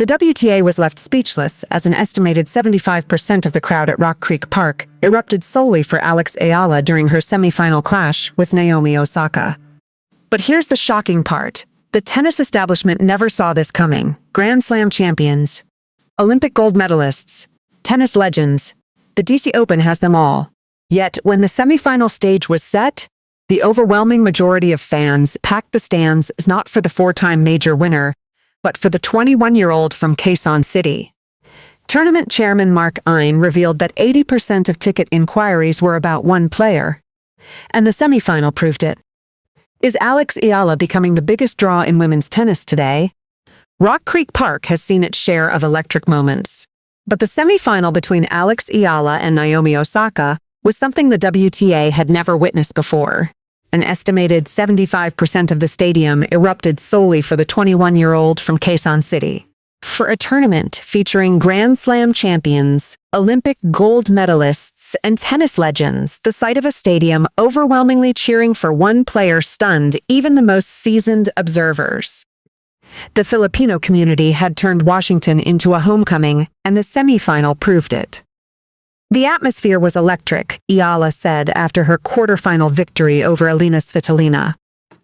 The WTA was left speechless as an estimated 75% of the crowd at Rock Creek Park erupted solely for Alex Eala during her semifinal clash with Naomi Osaka. But here's the shocking part. The tennis establishment never saw this coming. Grand Slam champions, Olympic gold medalists, tennis legends. The DC Open has them all. Yet, when the semifinal stage was set, the overwhelming majority of fans packed the stands not for the four-time major winner, but for the 21-year-old from Quezon City. Tournament chairman Mark Ein revealed that 80% of ticket inquiries were about one player, and the semifinal proved it. Is Alex Eala becoming the biggest draw in women's tennis today? Rock Creek Park has seen its share of electric moments, but the semifinal between Alex Eala and Naomi Osaka was something the WTA had never witnessed before. An estimated 75% of the stadium erupted solely for the 21-year-old from Quezon City. For a tournament featuring Grand Slam champions, Olympic gold medalists, and tennis legends, the sight of a stadium overwhelmingly cheering for one player stunned even the most seasoned observers. The Filipino community had turned Washington into a homecoming, and the semifinal proved it. The atmosphere was electric, Eala said after her quarterfinal victory over Elina Svitolina.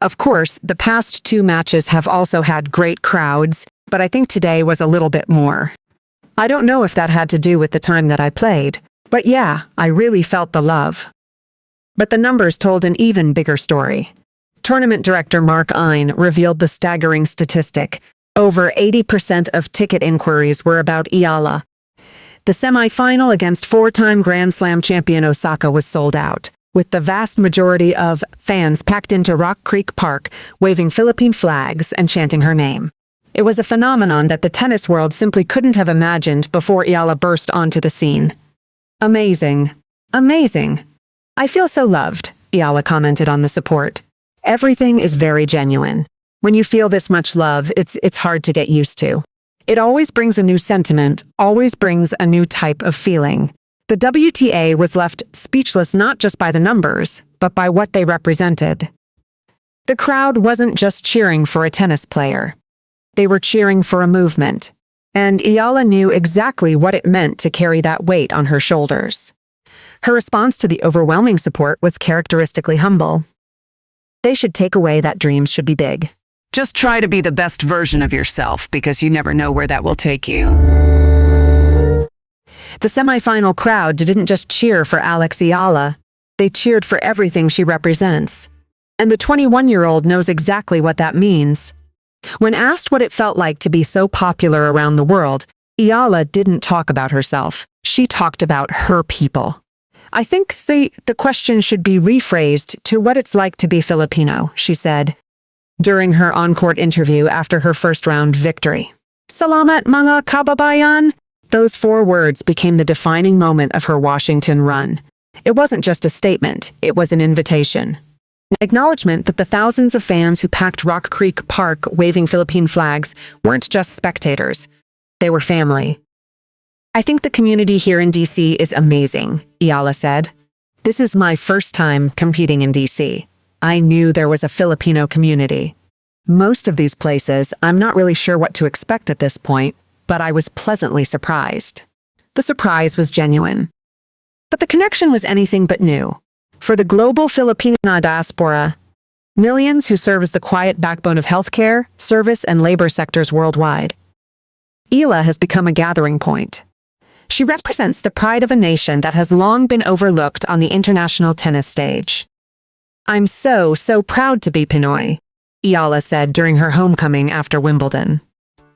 Of course, the past two matches have also had great crowds, but I think today was a little bit more. I don't know if that had to do with the time that I played, but yeah, I really felt the love. But the numbers told an even bigger story. Tournament director Mark Ein revealed the staggering statistic. Over 80% of ticket inquiries were about Eala. The semi-final against four-time Grand Slam champion Osaka was sold out, with the vast majority of fans packed into Rock Creek Park, waving Philippine flags and chanting her name. It was a phenomenon that the tennis world simply couldn't have imagined before Eala burst onto the scene. Amazing. Amazing. I feel so loved, Eala commented on the support. Everything is very genuine. When you feel this much love, it's hard to get used to. It always brings a new sentiment, always brings a new type of feeling. The WTA was left speechless not just by the numbers, but by what they represented. The crowd wasn't just cheering for a tennis player. They were cheering for a movement. And Eala knew exactly what it meant to carry that weight on her shoulders. Her response to the overwhelming support was characteristically humble. They should take away that dreams should be big. Just try to be the best version of yourself because you never know where that will take you. The semifinal crowd didn't just cheer for Alex Eala. They cheered for everything she represents. And the 21-year-old knows exactly what that means. When asked what it felt like to be so popular around the world, Eala didn't talk about herself. She talked about her people. I think the question should be rephrased to what it's like to be Filipino, she said, during her on-court interview after her first-round victory. Salamat mga kababayan! Those four words became the defining moment of her Washington run. It wasn't just a statement, it was an invitation. An acknowledgement that the thousands of fans who packed Rock Creek Park waving Philippine flags weren't just spectators. They were family. I think the community here in DC is amazing, Eala said. This is my first time competing in DC. I knew there was a Filipino community. Most of these places, I'm not really sure what to expect at this point, but I was pleasantly surprised. The surprise was genuine. But the connection was anything but new. For the global Filipino diaspora, millions who serve as the quiet backbone of healthcare, service, and labor sectors worldwide, Eala has become a gathering point. She represents the pride of a nation that has long been overlooked on the international tennis stage. I'm so proud to be Pinoy, Eala said during her homecoming after Wimbledon.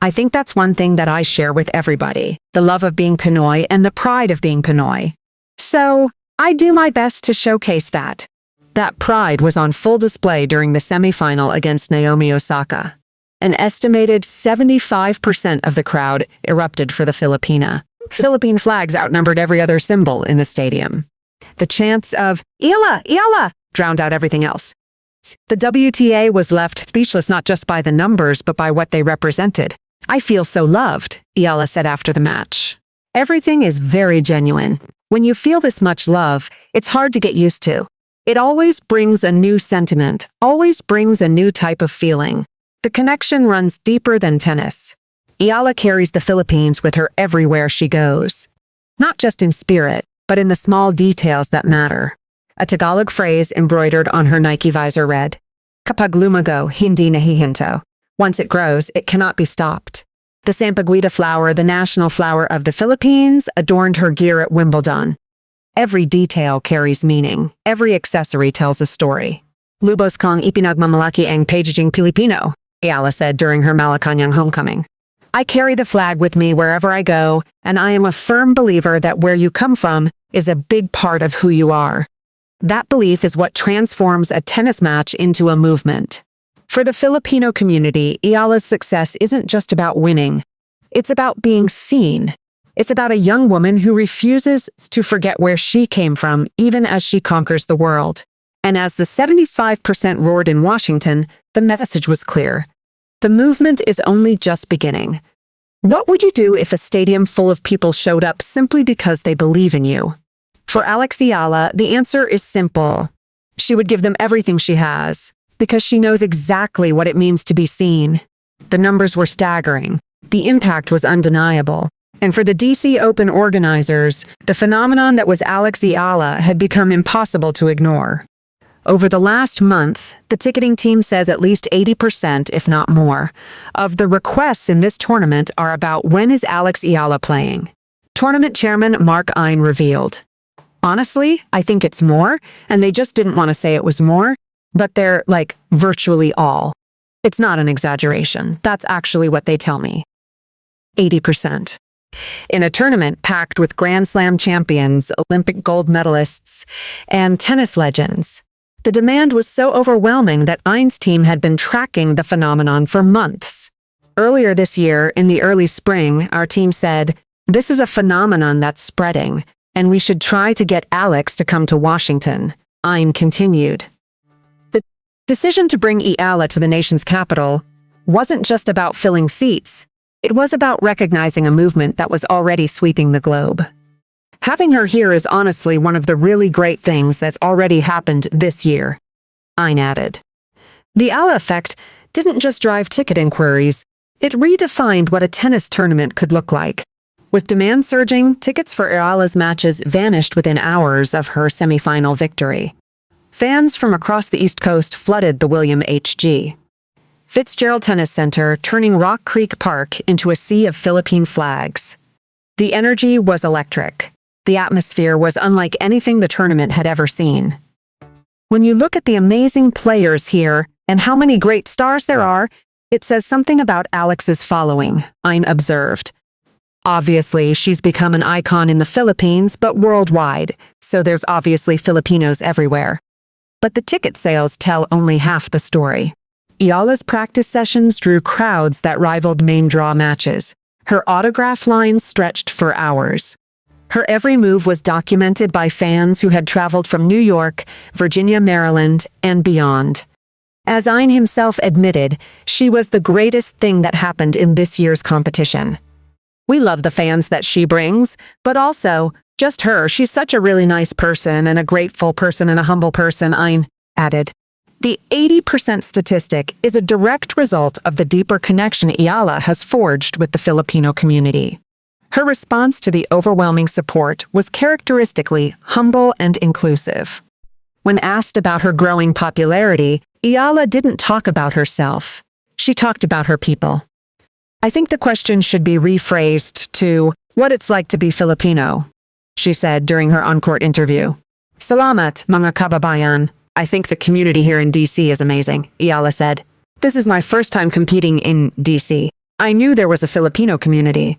I think that's one thing that I share with everybody, the love of being Pinoy and the pride of being Pinoy. So, I do my best to showcase that. That pride was on full display during the semifinal against Naomi Osaka. An estimated 75% of the crowd erupted for the Filipina. Philippine flags outnumbered every other symbol in the stadium. The chants of "Eala, Eala" drowned out everything else. The WTA was left speechless not just by the numbers, but by what they represented. I feel so loved, Eala said after the match. Everything is very genuine. When you feel this much love, it's hard to get used to. It always brings a new sentiment, always brings a new type of feeling. The connection runs deeper than tennis. Eala carries the Philippines with her everywhere she goes. Not just in spirit, but in the small details that matter. A Tagalog phrase embroidered on her Nike visor read, "Kapag lumago, hindi nahihinto." Once it grows, it cannot be stopped. The sampaguita flower, the national flower of the Philippines, adorned her gear at Wimbledon. Every detail carries meaning. Every accessory tells a story. Lubos kong ipinagmamalaki ang pagiging Pilipino, Eala said during her Malacanang homecoming. I carry the flag with me wherever I go, and I am a firm believer that where you come from is a big part of who you are. That belief is what transforms a tennis match into a movement. For the Filipino community, Eala's success isn't just about winning. It's about being seen. It's about a young woman who refuses to forget where she came from, even as she conquers the world. And as the 75% roared in Washington, the message was clear. The movement is only just beginning. What would you do if a stadium full of people showed up simply because they believe in you? For Alex Eala, the answer is simple. She would give them everything she has, because she knows exactly what it means to be seen. The numbers were staggering. The impact was undeniable. And for the DC Open organizers, the phenomenon that was Alex Eala had become impossible to ignore. Over the last month, the ticketing team says at least 80%, if not more, of the requests in this tournament are about when is Alex Eala playing. Tournament chairman Mark Ein revealed. Honestly, I think it's more, and they just didn't want to say it was more, but they're, like, virtually all. It's not an exaggeration. That's actually what they tell me. 80%. In a tournament packed with Grand Slam champions, Olympic gold medalists, and tennis legends, the demand was so overwhelming that Ein's team had been tracking the phenomenon for months. Earlier this year, in the early spring, our team said, "This is a phenomenon that's spreading, and we should try to get Alex to come to Washington," Ein continued. The decision to bring Eala to the nation's capital wasn't just about filling seats. It was about recognizing a movement that was already sweeping the globe. Having her here is honestly one of the really great things that's already happened this year, Ein added. The Eala effect didn't just drive ticket inquiries, it redefined what a tennis tournament could look like. With demand surging, tickets for Eala's matches vanished within hours of her semifinal victory. Fans from across the East Coast flooded the William H.G. Fitzgerald Tennis Center, turning Rock Creek Park into a sea of Philippine flags. The energy was electric. The atmosphere was unlike anything the tournament had ever seen. When you look at the amazing players here and how many great stars there are, it says something about Alex's following, Ein observed. Obviously, she's become an icon in the Philippines, but worldwide, so there's obviously Filipinos everywhere. But the ticket sales tell only half the story. Eala's practice sessions drew crowds that rivaled main draw matches. Her autograph lines stretched for hours. Her every move was documented by fans who had traveled from New York, Virginia, Maryland, and beyond. As Ein himself admitted, she was the greatest thing that happened in this year's competition. We love the fans that she brings, but also, just her, she's such a really nice person and a grateful person and a humble person, Ein added. The 80% statistic is a direct result of the deeper connection Eala has forged with the Filipino community. Her response to the overwhelming support was characteristically humble and inclusive. When asked about her growing popularity, Eala didn't talk about herself. She talked about her people. I think the question should be rephrased to what it's like to be Filipino, she said during her on-court interview. Salamat, mga kababayan. I think the community here in DC is amazing, Eala said. This is my first time competing in DC. I knew there was a Filipino community.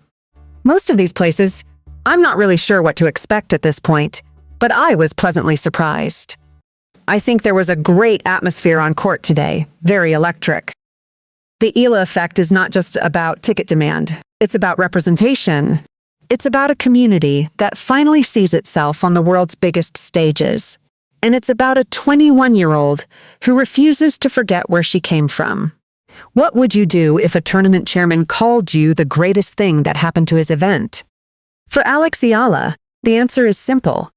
Most of these places, I'm not really sure what to expect at this point, but I was pleasantly surprised. I think there was a great atmosphere on court today, very electric. The Eala effect is not just about ticket demand, it's about representation. It's about a community that finally sees itself on the world's biggest stages. And it's about a 21-year-old who refuses to forget where she came from. What would you do if a tournament chairman called you the greatest thing that happened to his event? For Alex Eala, the answer is simple.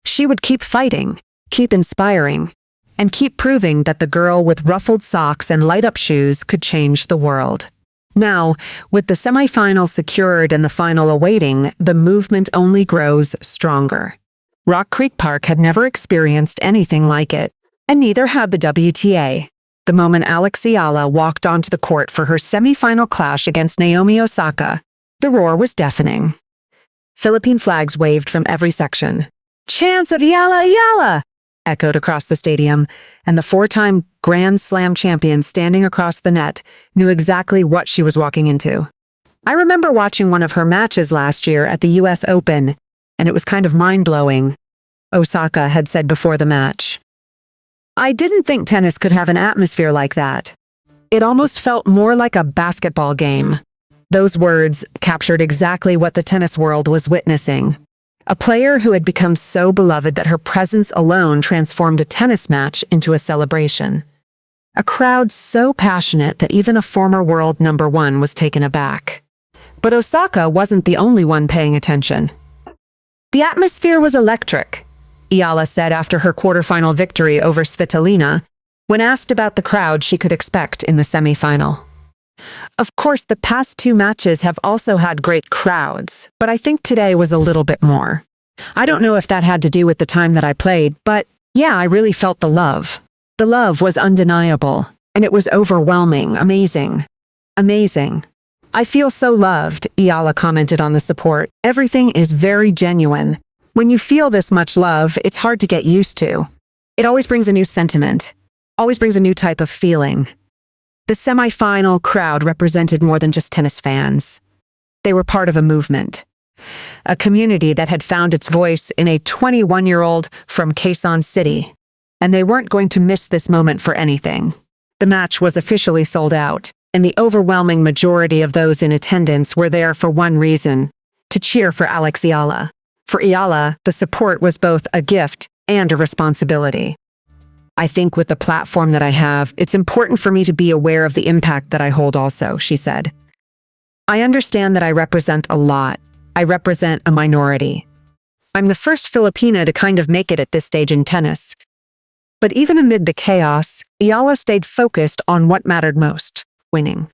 She would keep fighting, keep inspiring, and keep proving that the girl with ruffled socks and light-up shoes could change the world. Now, with the semifinal secured and the final awaiting, the movement only grows stronger. Rock Creek Park had never experienced anything like it, and neither had the WTA. The moment Alex Eala walked onto the court for her semifinal clash against Naomi Osaka, the roar was deafening. Philippine flags waved from every section. "Chants of Eala, Eala!" echoed across the stadium, and the four-time Grand Slam champion standing across the net knew exactly what she was walking into. I remember watching one of her matches last year at the US Open, and it was kind of mind-blowing, Osaka had said before the match. "I didn't think tennis could have an atmosphere like that. It almost felt more like a basketball game." Those words captured exactly what the tennis world was witnessing. A player who had become so beloved that her presence alone transformed a tennis match into a celebration. A crowd so passionate that even a former world number one was taken aback. But Osaka wasn't the only one paying attention. "The atmosphere was electric," Eala said after her quarterfinal victory over Svitolina, when asked about the crowd she could expect in the semifinal. "Of course, the past two matches have also had great crowds, but I think today was a little bit more. I don't know if that had to do with the time that I played, but yeah, I really felt the love. The love was undeniable, and it was overwhelming, amazing. Amazing. I feel so loved," Eala commented on the support. "Everything is very genuine. When you feel this much love, it's hard to get used to. It always brings a new sentiment, always brings a new type of feeling." The semi-final crowd represented more than just tennis fans. They were part of a movement, a community that had found its voice in a 21-year-old from Quezon City, and they weren't going to miss this moment for anything. The match was officially sold out, and the overwhelming majority of those in attendance were there for one reason: to cheer for Alex Eala. For Eala, the support was both a gift and a responsibility. "I think with the platform that I have, it's important for me to be aware of the impact that I hold also," she said. "I understand that I represent a lot. I represent a minority. I'm the first Filipina to kind of make it at this stage in tennis." But even amid the chaos, Eala stayed focused on what mattered most: winning.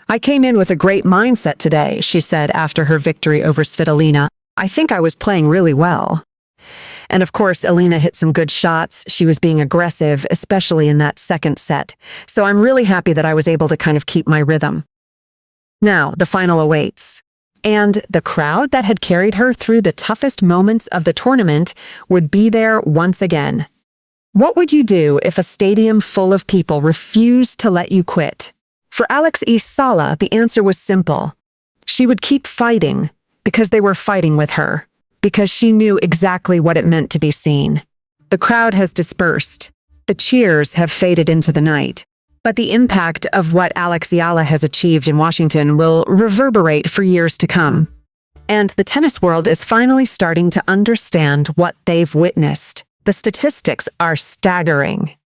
"I came in with a great mindset today," she said after her victory over Svitolina. "I think I was playing really well." And of course, Elina hit some good shots. She was being aggressive, especially in that second set. So I'm really happy that I was able to kind of keep my rhythm. Now, the final awaits. And the crowd that had carried her through the toughest moments of the tournament would be there once again. What would you do if a stadium full of people refused to let you quit? For Alex Eala, the answer was simple. She would keep fighting, because they were fighting with her. Because she knew exactly what it meant to be seen. The crowd has dispersed. The cheers have faded into the night. But the impact of what Alex Eala has achieved in Washington will reverberate for years to come. And the tennis world is finally starting to understand what they've witnessed. The statistics are staggering.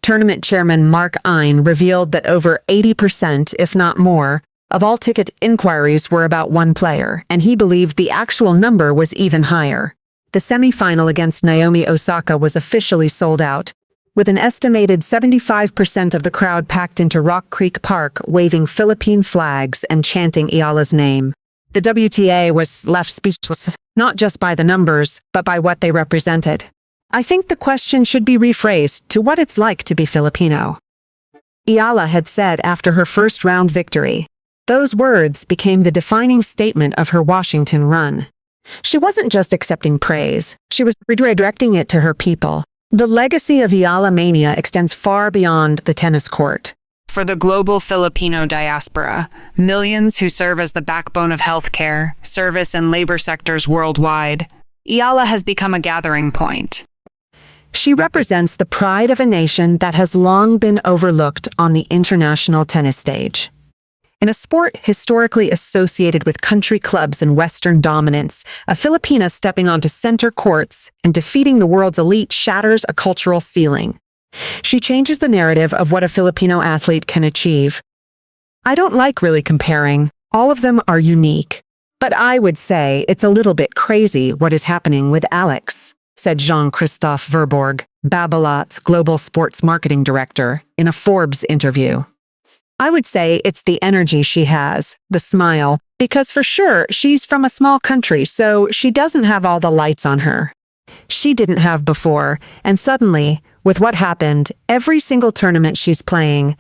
Tournament chairman Mark Ein revealed that over 80%, if not more, of all ticket inquiries were about one player, and he believed the actual number was even higher. The semifinal against Naomi Osaka was officially sold out, with an estimated 75% of the crowd packed into Rock Creek Park waving Philippine flags and chanting Eala's name. The WTA was left speechless, not just by the numbers, but by what they represented. I think the question should be rephrased to what it's like to be Filipino. Eala had said after her first-round victory. Those words became the defining statement of her Washington run. She wasn't just accepting praise, she was redirecting it to her people. The legacy of Eala Mania extends far beyond the tennis court. For the global Filipino diaspora, millions who serve as the backbone of healthcare, service, and labor sectors worldwide, Eala has become a gathering point. She represents the pride of a nation that has long been overlooked on the international tennis stage. In a sport historically associated with country clubs and Western dominance, a Filipina stepping onto center courts and defeating the world's elite shatters a cultural ceiling. She changes the narrative of what a Filipino athlete can achieve. I don't like really comparing. All of them are unique. But I would say it's a little bit crazy what is happening with Alex, said Jean-Christophe Verbourg, Babolat's global sports marketing director, in a Forbes interview. I would say it's the energy she has, the smile, because for sure she's from a small country, so she doesn't have all the lights on her. She didn't have before, and suddenly, with what happened, every single tournament she's playing,